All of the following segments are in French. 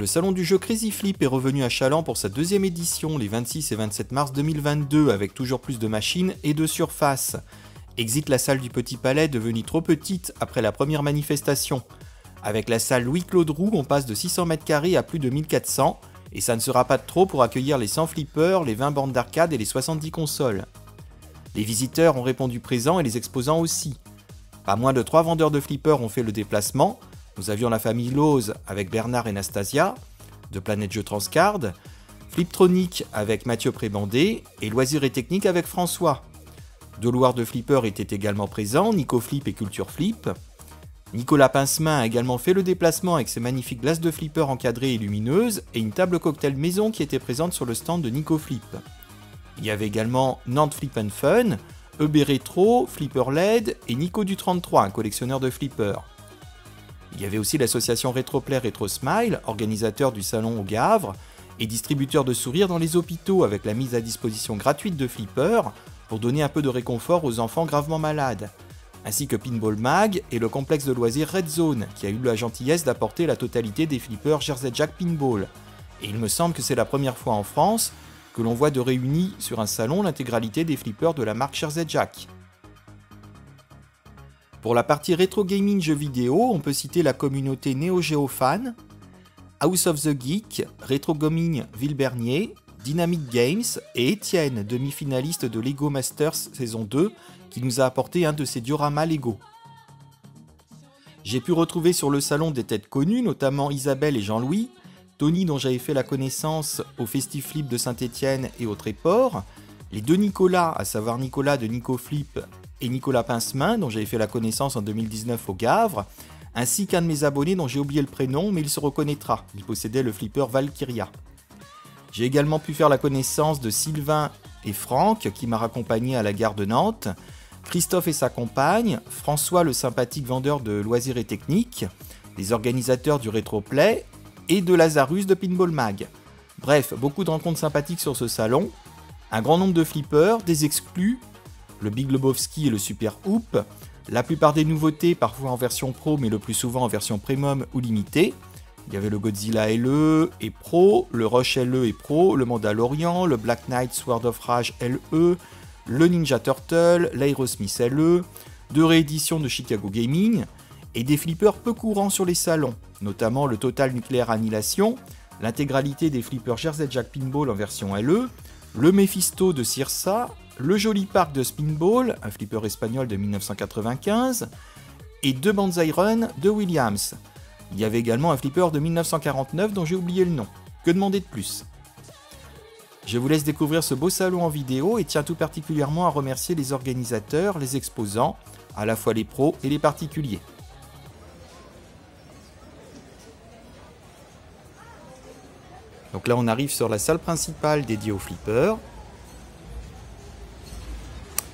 Le salon du jeu Crazy Flip est revenu à Challans pour sa deuxième édition les 26 et 27 mars 2022 avec toujours plus de machines et de surface. Exit la salle du Petit Palais devenue trop petite après la première manifestation. Avec la salle Louis-Claude Roux, on passe de 600 m² à plus de 1400 et ça ne sera pas de trop pour accueillir les 100 flippers, les 20 bornes d'arcade et les 70 consoles. Les visiteurs ont répondu présents et les exposants aussi. Pas moins de 3 vendeurs de flippers ont fait le déplacement. Nous avions la famille Loz avec Bernard et Nastasia, de Planète Jeux Transcard, Fliptronic avec Mathieu Prébandé et Loisirs et Technique avec François. Deux loueurs de flippers étaient également présents, Nico Flip et Culture Flip. Nicolas Pincemain a également fait le déplacement avec ses magnifiques glaces de flipper encadrées et lumineuses et une table cocktail maison qui était présente sur le stand de Nico Flip. Il y avait également Nantes Flip & Fun, EB Retro, Flipper LED et Nico du 33, un collectionneur de flippers. Il y avait aussi l'association Retroplay Retro Smile, organisateur du salon au Gavre, et distributeur de sourires dans les hôpitaux avec la mise à disposition gratuite de flippers pour donner un peu de réconfort aux enfants gravement malades. Ainsi que Pinball Mag et le complexe de loisirs Red Zone, qui a eu la gentillesse d'apporter la totalité des flippers Jersey Jack Pinball. Et il me semble que c'est la première fois en France que l'on voit de réunis sur un salon l'intégralité des flippers de la marque Jersey Jack. Pour la partie rétro gaming jeux vidéo, on peut citer la communauté Neo Geo Fan, House of the Geek, Retro Gaming Villebernier, Dynamic Games et Étienne, demi-finaliste de Lego Masters saison 2, qui nous a apporté un de ses dioramas Lego. J'ai pu retrouver sur le salon des têtes connues, notamment Isabelle et Jean-Louis, Tony dont j'avais fait la connaissance au Festif Flip de Saint-Étienne et au Tréport, les deux Nicolas, à savoir Nicolas de Nico Flip et Nicolas Pincemain dont j'avais fait la connaissance en 2019 au Gavre, ainsi qu'un de mes abonnés dont j'ai oublié le prénom mais il se reconnaîtra, il possédait le flipper Valkyria. J'ai également pu faire la connaissance de Sylvain et Franck qui m'a raccompagné à la gare de Nantes, Christophe et sa compagne, François le sympathique vendeur de loisirs et techniques, les organisateurs du Retroplay et de Lazarus de Pinball Mag. Bref, beaucoup de rencontres sympathiques sur ce salon, un grand nombre de flippers, des exclus, le Big Lebowski et le Super Hoop, la plupart des nouveautés parfois en version pro mais le plus souvent en version premium ou limitée. Il y avait le Godzilla LE et Pro, le Rush LE et Pro, le Mandalorian, le Black Knight Sword of Rage LE, le Ninja Turtle, l'Aerosmith LE, deux rééditions de Chicago Gaming et des flippers peu courants sur les salons, notamment le Total Nuclear Annihilation, l'intégralité des flippers Jersey Jack Pinball en version LE, le Mephisto de Cirsa, le Joli Park de Spinball, un flipper espagnol de 1995, et deux Banzai Run de Williams. Il y avait également un flipper de 1949 dont j'ai oublié le nom. Que demander de plus ? Je vous laisse découvrir ce beau salon en vidéo et tiens tout particulièrement à remercier les organisateurs, les exposants, à la fois les pros et les particuliers. Donc là on arrive sur la salle principale dédiée aux flippers.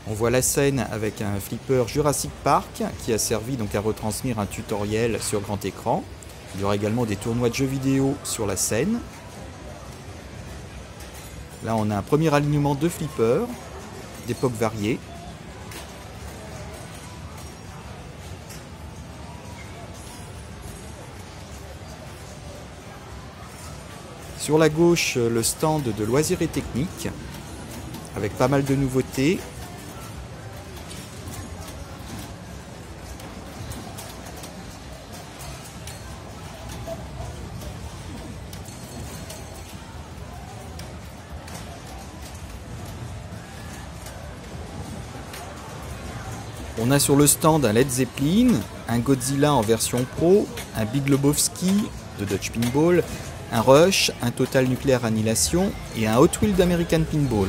On voit la scène avec un flipper Jurassic Park qui a servi donc à retransmettre un tutoriel sur grand écran. Il y aura également des tournois de jeux vidéo sur la scène. Là on a un premier alignement de flippers, d'époques variées. Sur la gauche, le stand de loisirs et techniques, avec pas mal de nouveautés. On a sur le stand un Led Zeppelin, un Godzilla en version pro, un Big Lebowski de Dutch Pinball, un Rush, un Total Nuclear Annihilation et un Hot Wheels d'American Pinball.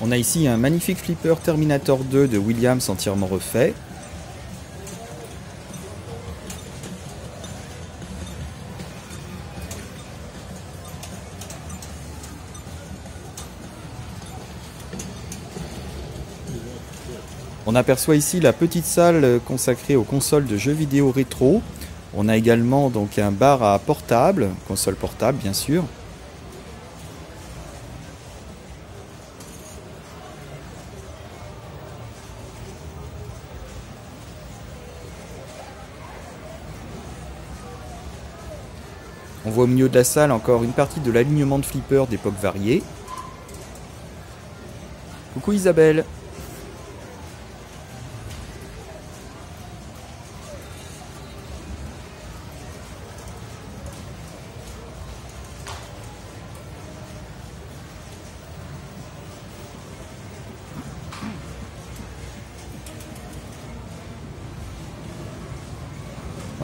On a ici un magnifique flipper Terminator 2 de Williams entièrement refait. On aperçoit ici la petite salle consacrée aux consoles de jeux vidéo rétro. On a également donc un bar à portable, console portable bien sûr. On voit au milieu de la salle encore une partie de l'alignement de flippers d'époques variées. Coucou Isabelle.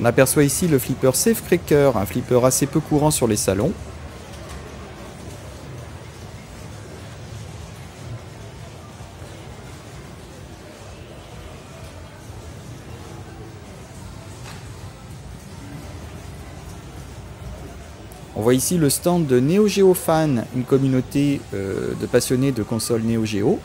On aperçoit ici le flipper Safecracker, un flipper assez peu courant sur les salons. On voit ici le stand de Neo Geo Fan, une communauté de passionnés de consoles Neo Geo.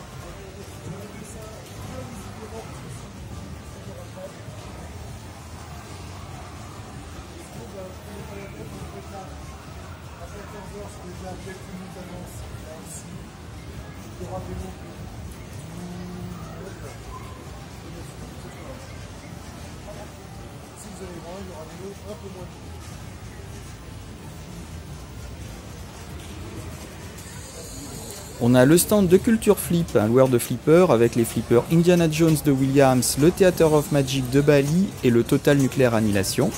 On a le stand de Culture Flip, un loueur de flippers avec les flippers Indiana Jones de Williams, le Theater of Magic de Bali et le Total Nuclear Annihilation.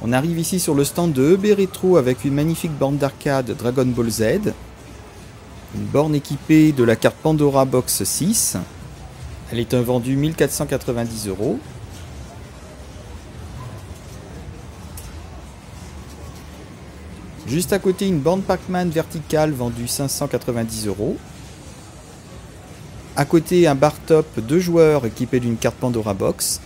On arrive ici sur le stand de EB Retro avec une magnifique borne d'arcade Dragon Ball Z. Une borne équipée de la carte Pandora Box 6. Elle est vendue 1490 €. Juste à côté, une borne Pac-Man verticale vendue 590 €. À côté, un bar top 2 joueurs équipé d'une carte Pandora Box.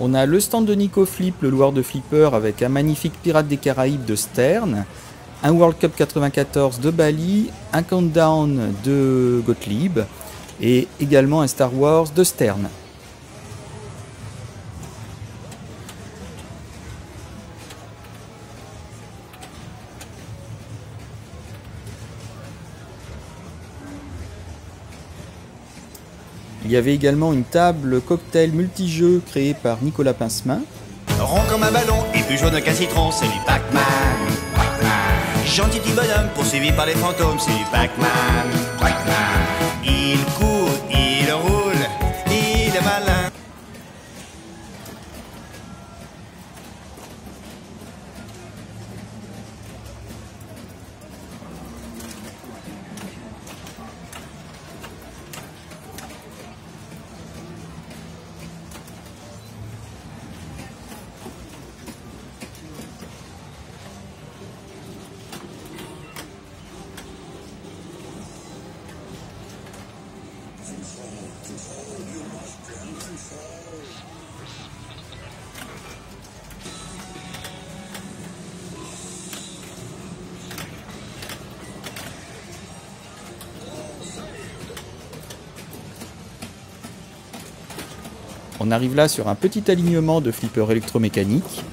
On a le stand de Nico Flip, le loueur de flipper, avec un magnifique Pirate des Caraïbes de Stern, un World Cup 94 de Bali, un Countdown de Gottlieb et également un Star Wars de Stern. Il y avait également une table cocktail multijeux créée par Nicolas Pincemin. Rond comme un ballon et plus jaune qu'un citron, c'est du Pac-Man. gentil petit bonhomme poursuivi par les fantômes, c'est Pac-Man. Pac-Man, il court, il roule, il est malin. On arrive là sur un petit alignement de flippers électromécaniques.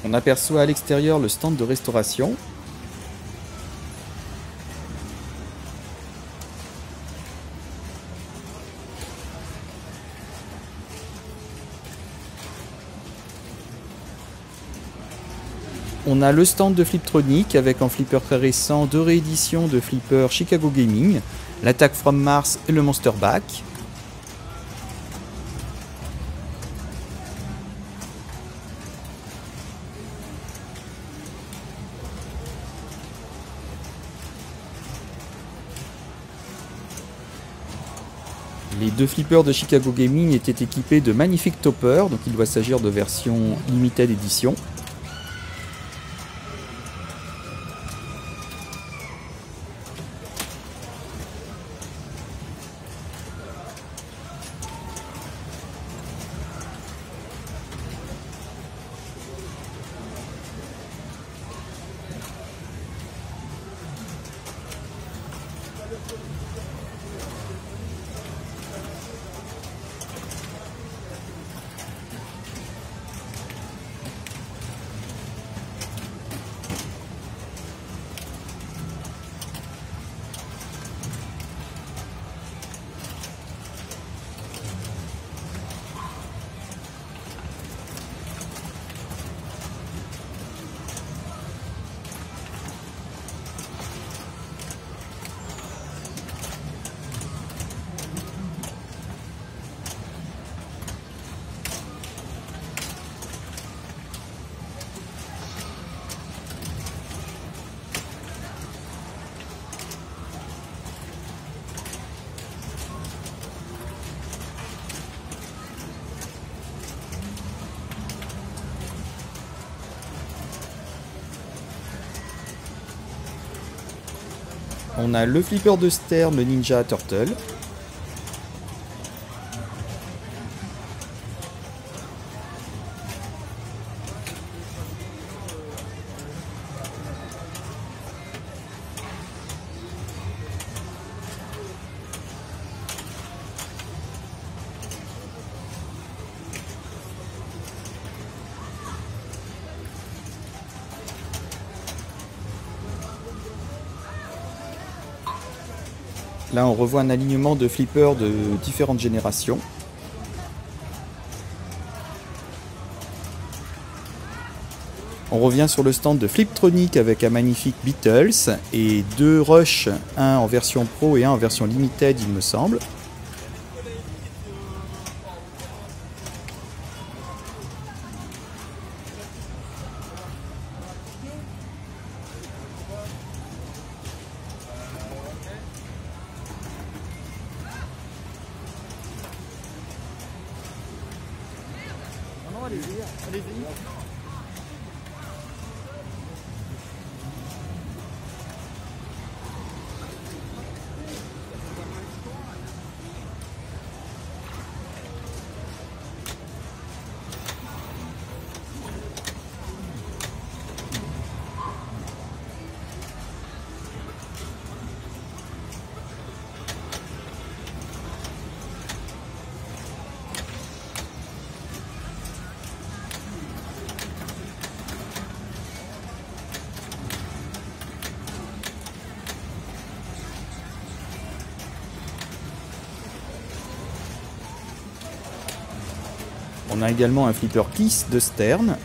On aperçoit à l'extérieur le stand de restauration. On a le stand de Fliptronic avec en flipper très récent 2 rééditions de flipper Chicago Gaming, l'Attack from Mars et le Monster Back. Les 2 flippers de Chicago Gaming étaient équipés de magnifiques toppers, donc il doit s'agir de version limited edition. On a le flipper de Stern, le Ninja Turtle. Là, on revoit un alignement de flippers de différentes générations. On revient sur le stand de Fliptronic avec un magnifique Beatles et 2 Rush, un en version Pro et un en version Limited, il me semble. On a également un flipper Kiss de Stern.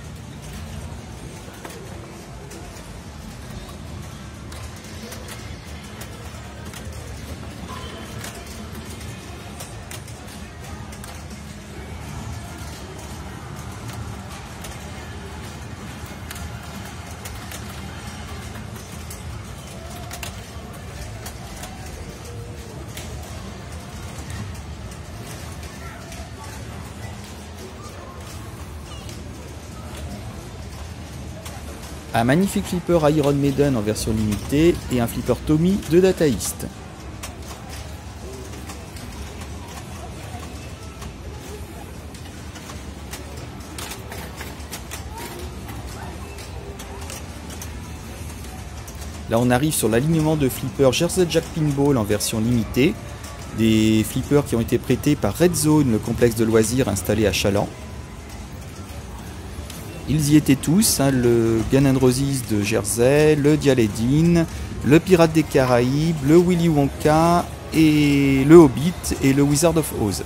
Un magnifique flipper Iron Maiden en version limitée et un flipper Tommy de Data East. Là on arrive sur l'alignement de flippers Jersey Jack Pinball en version limitée, des flippers qui ont été prêtés par Red Zone, le complexe de loisirs installé à Chaland. Ils y étaient tous, hein, le Gun & Roses de Jersey, le Dialedin, le Pirate des Caraïbes, le Willy Wonka, et le Hobbit et le Wizard of Oz.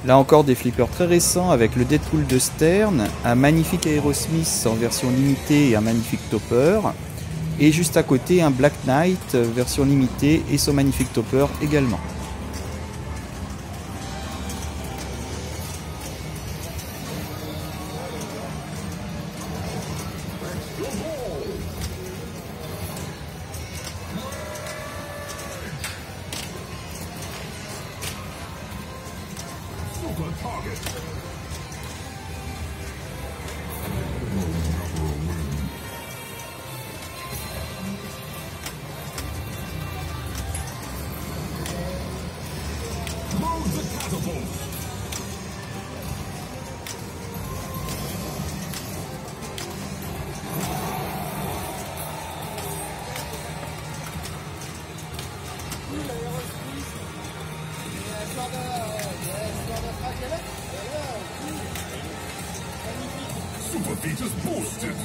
Là encore des flippers très récents avec le Deadpool de Stern, un magnifique Aerosmith en version limitée et un magnifique topper. Et juste à côté un Black Knight version limitée et son magnifique topper également. Super features boosted.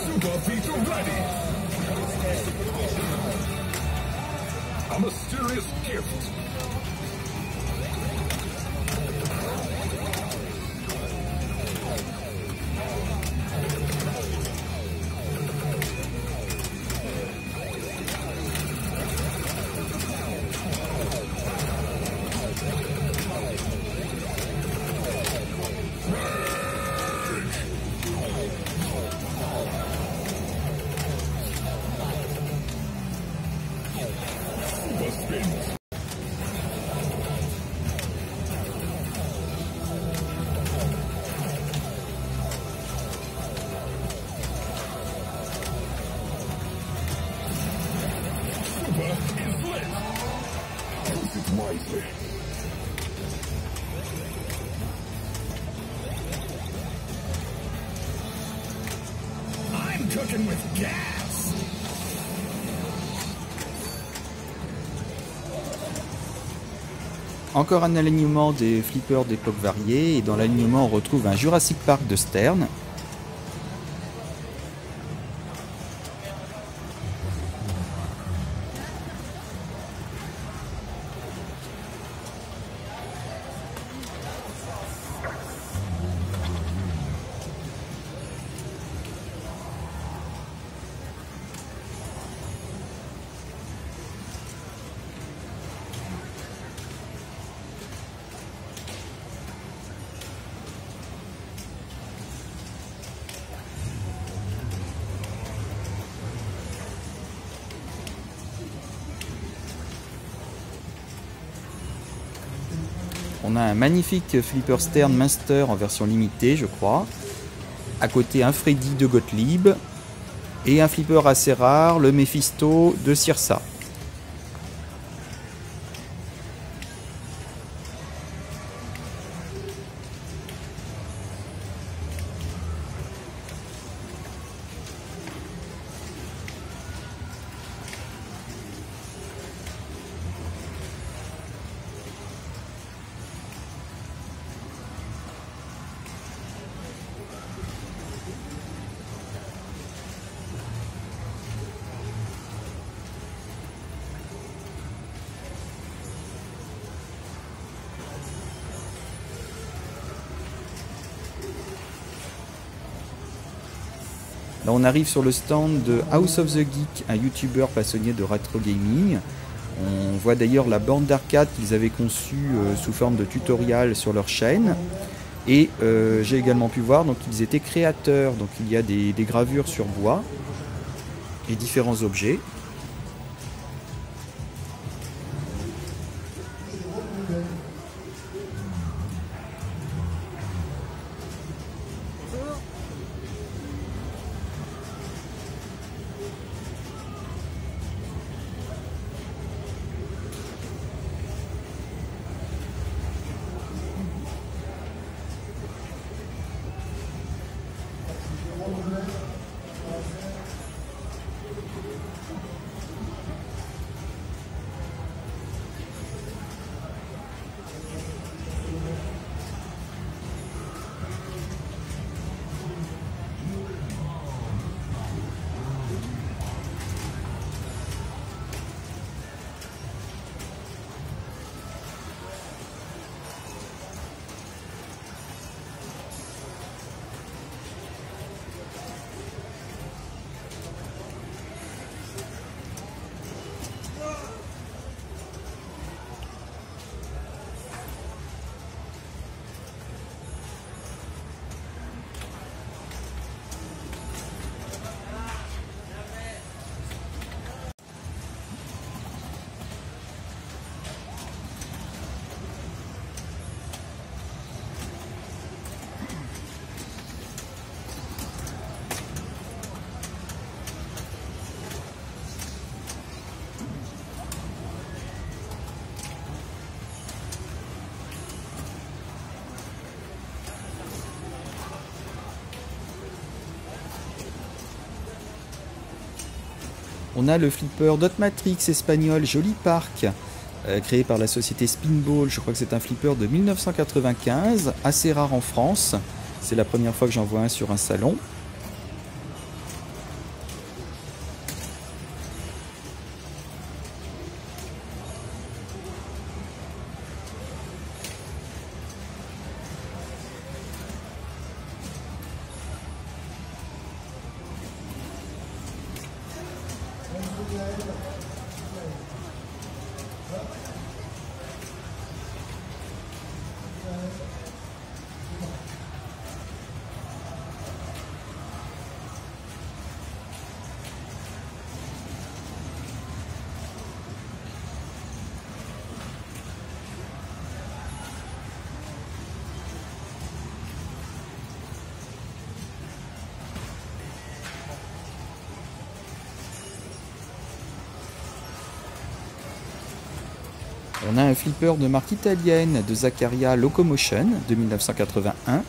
Super feature ready. A mysterious gift. Wisely. I'm cooking with gas. Encore un alignement des flippers d'époque variée et dans l'alignement on retrouve un Jurassic Park de Stern. On a un magnifique flipper Stern Master en version limitée, je crois. À côté, un Freddy de Gottlieb. Et un flipper assez rare, le Mephisto de Cirsa. Là on arrive sur le stand de House of the Geek, un youtubeur passionné de rétro gaming. On voit d'ailleurs la borne d'arcade qu'ils avaient conçue sous forme de tutoriel sur leur chaîne. Et j'ai également pu voir donc qu'ils étaient créateurs, donc il y a des gravures sur bois et différents objets. On a le flipper Dot Matrix espagnol Joli Park, créé par la société Spinball. Je crois que c'est un flipper de 1995, assez rare en France. C'est la première fois que j'en vois un sur un salon. On a un flipper de marque italienne de Zaccaria Locomotion de 1981.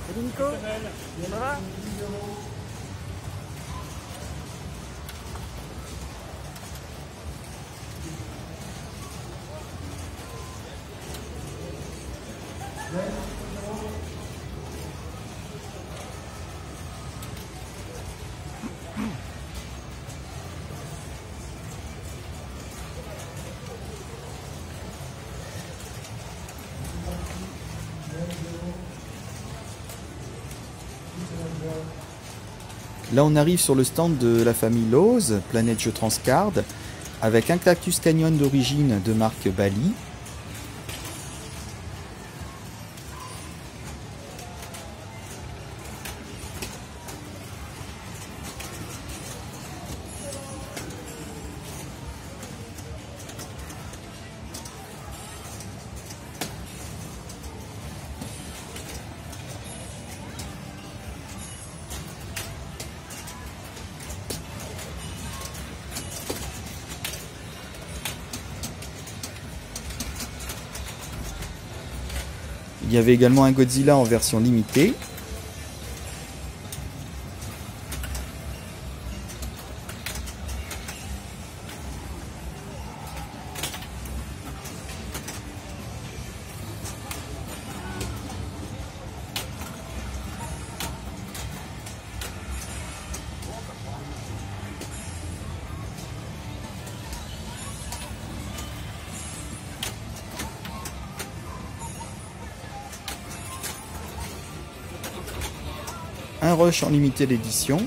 Salut Nico, ça va? Là, on arrive sur le stand de la famille Lowe's, Planète Jeux Transcard, avec un Cactus Canyon d'origine de marque Bally. Il y avait également un Godzilla en version limitée. Un Rush en limité d'édition.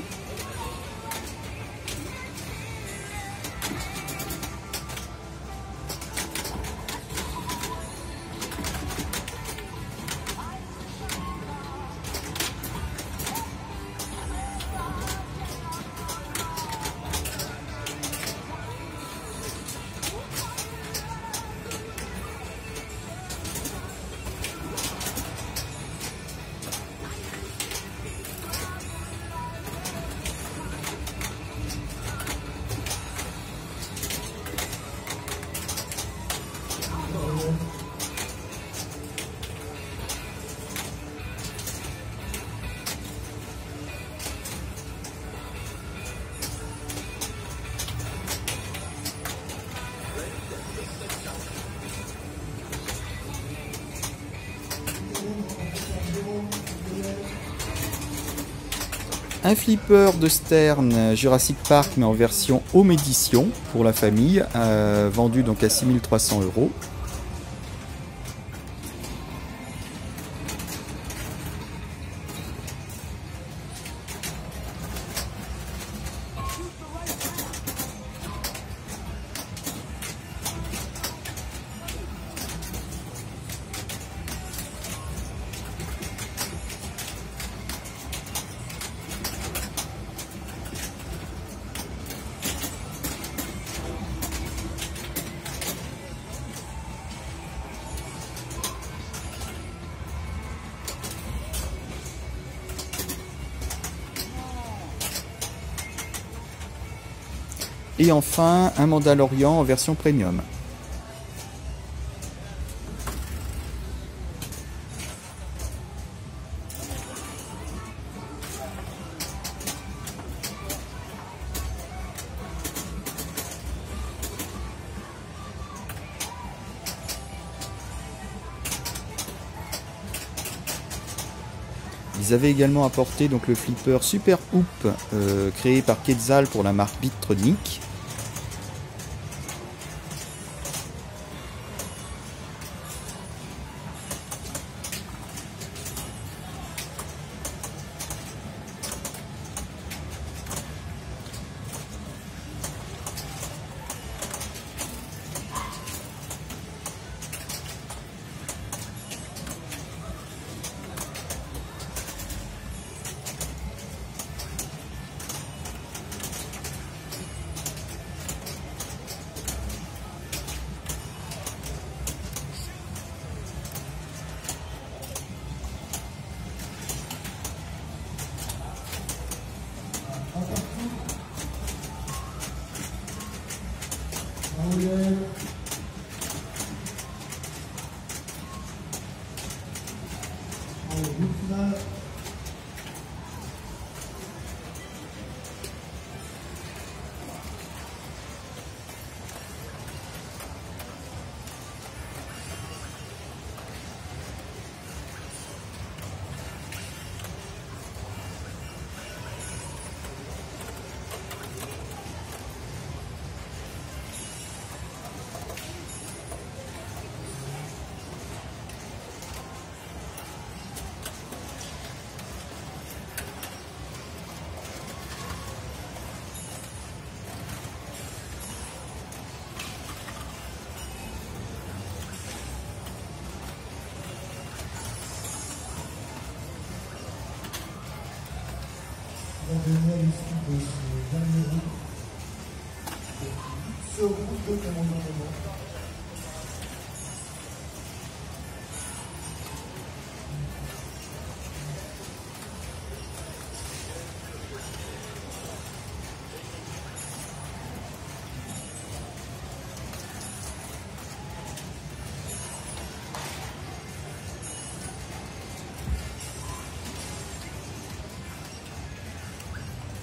Un flipper de Stern Jurassic Park mais en version home edition pour la famille, vendu donc à 6 300 €. Et enfin, un Mandalorian en version premium. Ils avaient également apporté donc le flipper Super Hoop créé par Quetzal pour la marque Beatronic.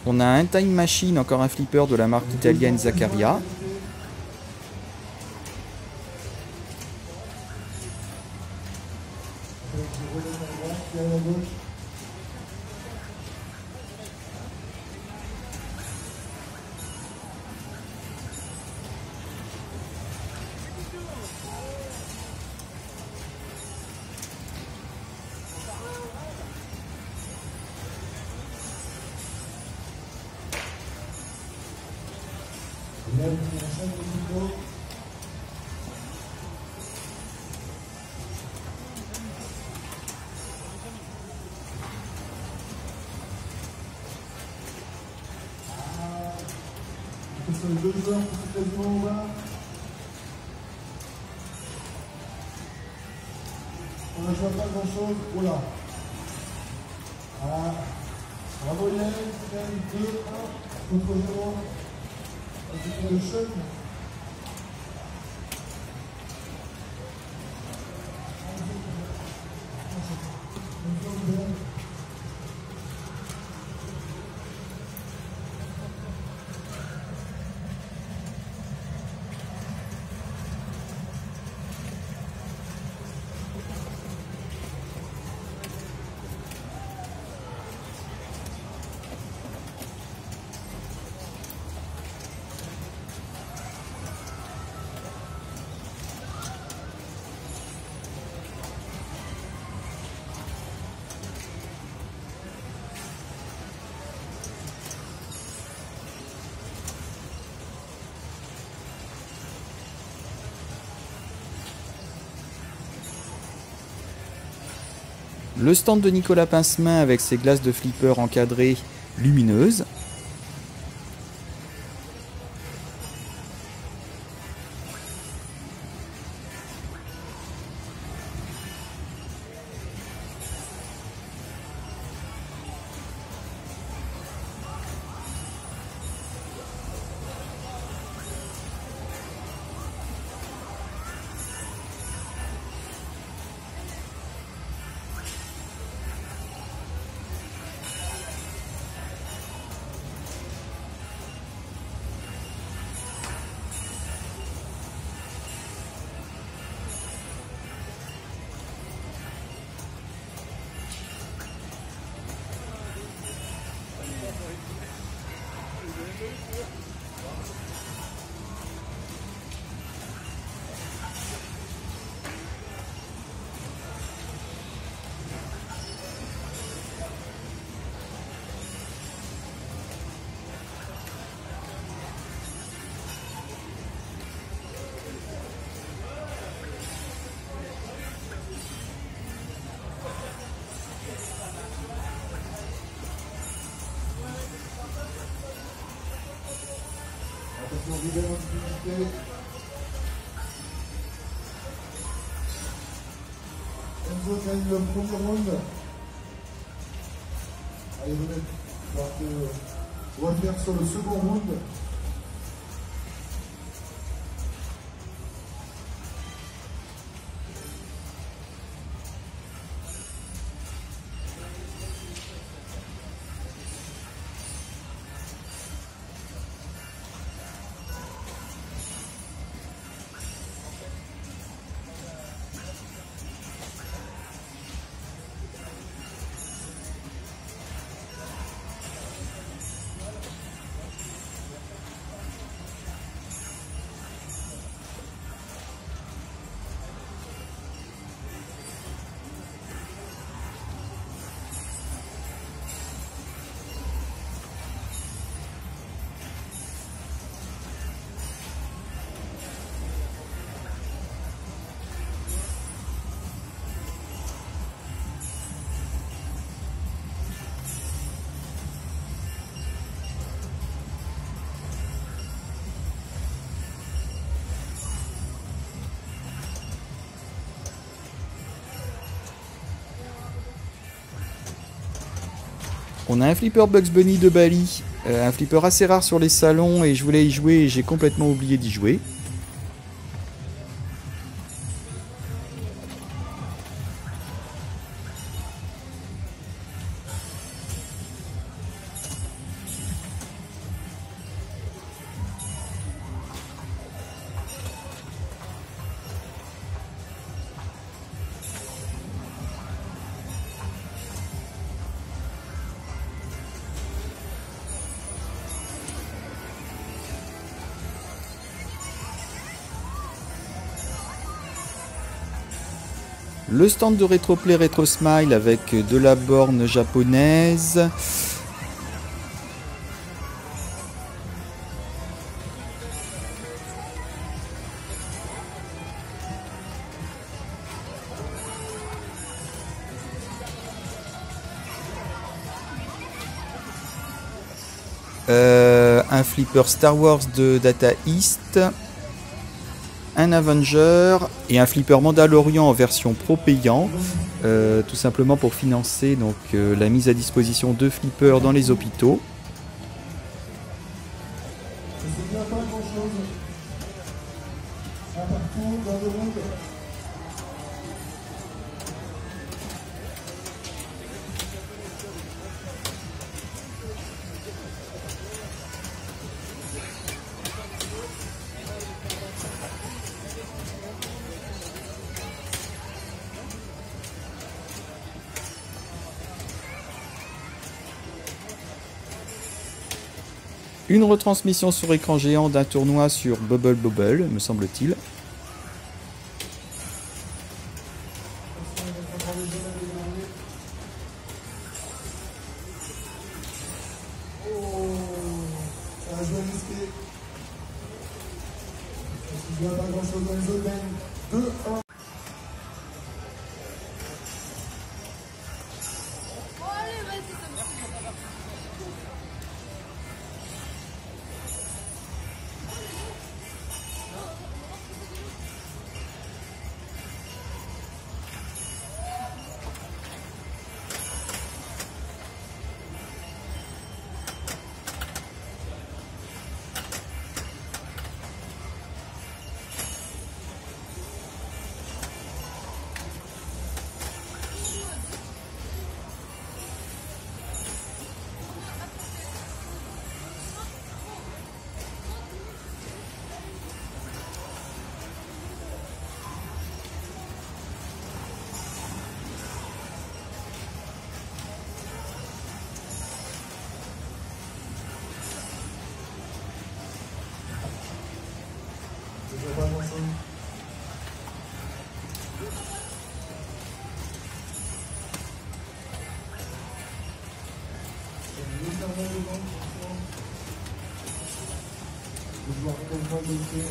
On a un Time Machine, encore un flipper de la marque italienne Zaccaria. On ne voit pas grand chose. Oula. Voilà. Bravo Yann. 2, 1. Contre 0. C'est le choc. Le stand de Nicolas Pincemain avec ses glaces de flipper encadrées lumineuses. Attention, vive en difficulté. Enzo gagne le premier round. Allez, on va faire sur le second round. On a un flipper Bugs Bunny de Bali, un flipper assez rare sur les salons et je voulais y jouer et j'ai complètement oublié d'y jouer. Le stand de Retroplay Retro Smile avec de la borne japonaise. Un flipper Star Wars de Data East. Un Avenger et un flipper Mandalorian en version pro payant, tout simplement pour financer donc, la mise à disposition de flippers dans les hôpitaux. C'est bien pas grand chose. Un parcours dans le monde. Une retransmission sur écran géant d'un tournoi sur Bubble Bobble, me semble-t-il. Il n'y a pas grand chose dans les autres gagne 2-1. joueur quasiment blessé.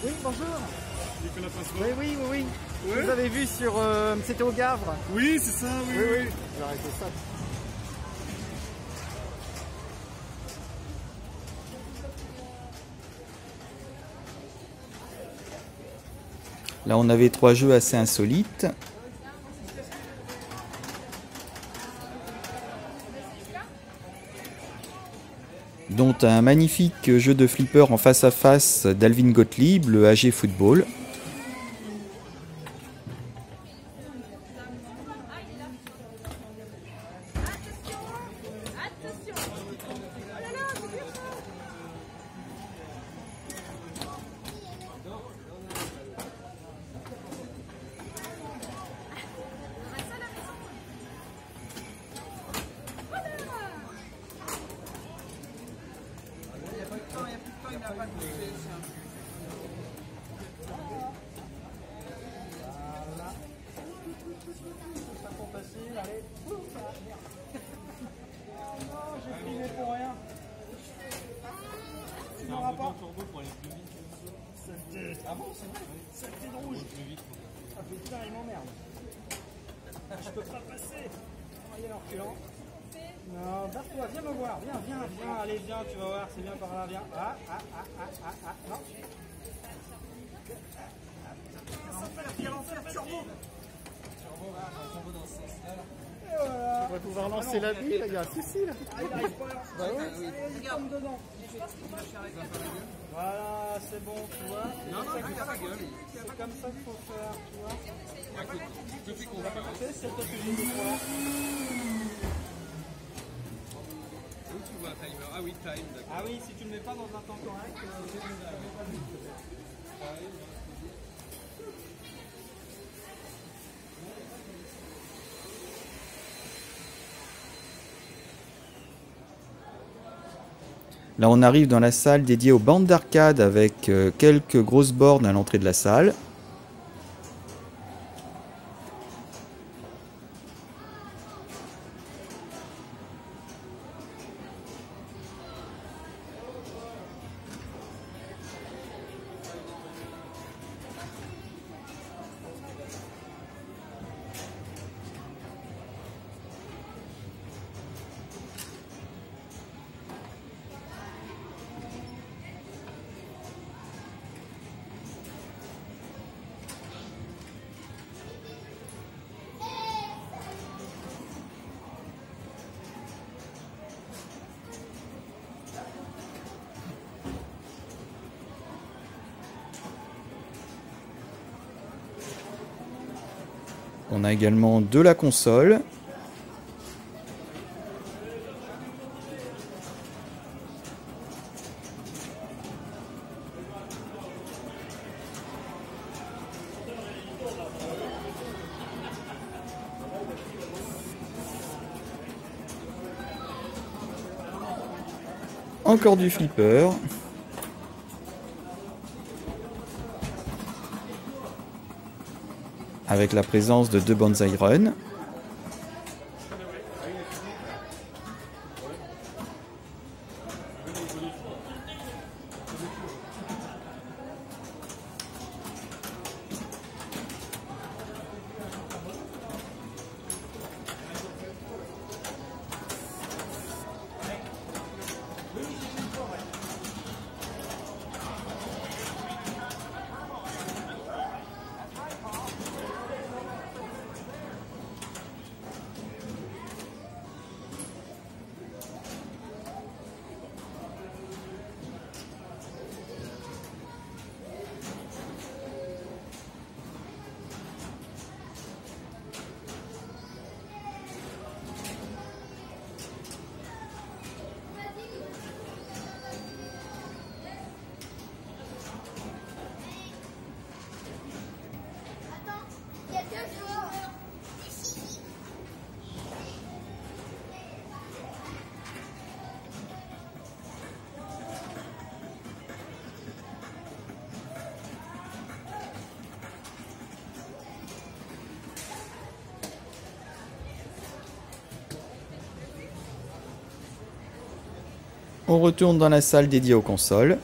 Oui, bonjour. Nicolas Passois. Oui, oui, oui, oui. Ouais. Vous avez vu sur... c'était au Gavre. Oui, c'est ça, oui. Oui, oui. J'ai arrêté ça. Là, on avait 3 jeux assez insolites. Dont un magnifique jeu de flipper en face à face d'Alvin Gottlieb, le AG Football. Ah bon, c'est vrai, c'est le rouge. Ah putain, il m'emmerde. Je peux pas passer. Il est en reculant. Non, barre-toi, viens me voir. Viens, viens, viens. Allez, viens, tu vas voir, c'est bien par là, viens. Non. Il a lancé la turbo. Et voilà. On va pouvoir lancer la bille, il y a un souci là. Ah, il arrive pas. Bah oui, il tombe dedans. Voilà, c'est bon, tu vois. Non, il a pas gueule. C'est comme ça qu'il faut faire, tu vois. Depuis qu'on va pas passer, c'est toi que j'ai dit quoi. Où tu vois timer? Ah oui, time, d'accord. Ah oui, si tu ne le mets pas dans un temps correct, c'est pas vite. Là, on arrive dans la salle dédiée aux bandes d'arcade avec quelques grosses bornes à l'entrée de la salle. On a également de la console. Encore du flipper. Avec la présence de 2 Banzai Run. On retourne dans la salle dédiée aux consoles.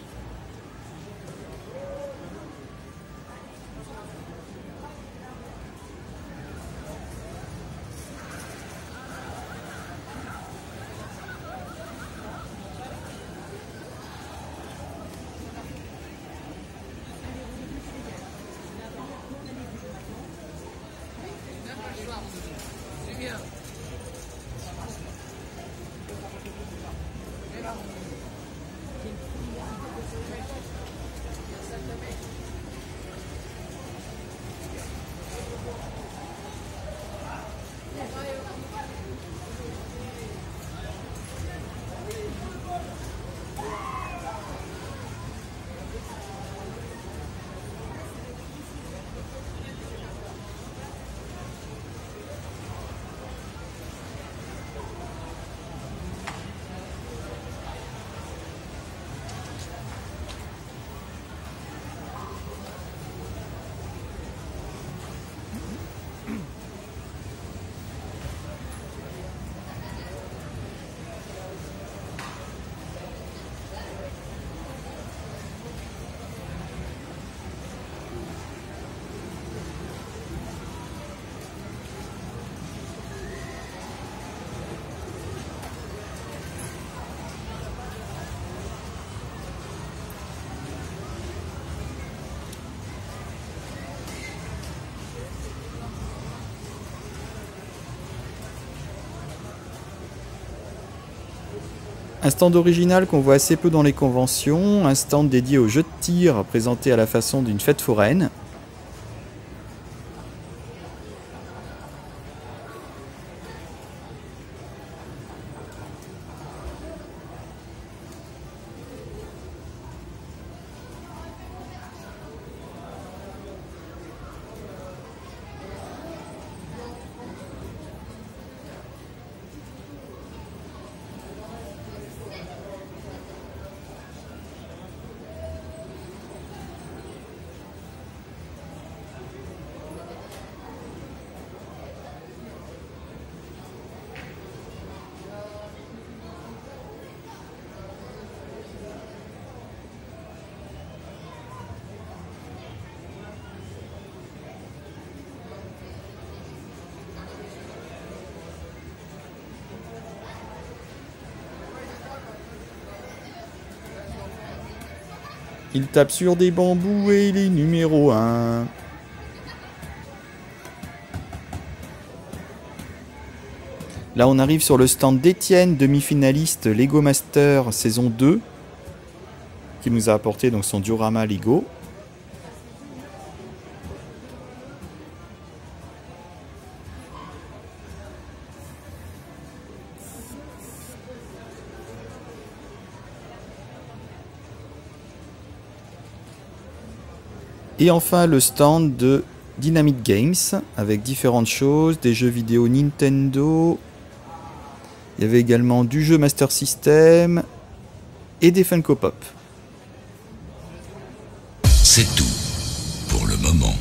Un stand original qu'on voit assez peu dans les conventions, un stand dédié aux jeux de tir présenté à la façon d'une fête foraine. Il tape sur des bambous et il est numéro 1. Là, on arrive sur le stand d'Étienne, demi-finaliste Lego Master saison 2, qui nous a apporté donc son diorama Lego. Et enfin le stand de Dynamite Games avec différentes choses, des jeux vidéo Nintendo, il y avait également du jeu Master System et des Funko Pop. C'est tout pour le moment.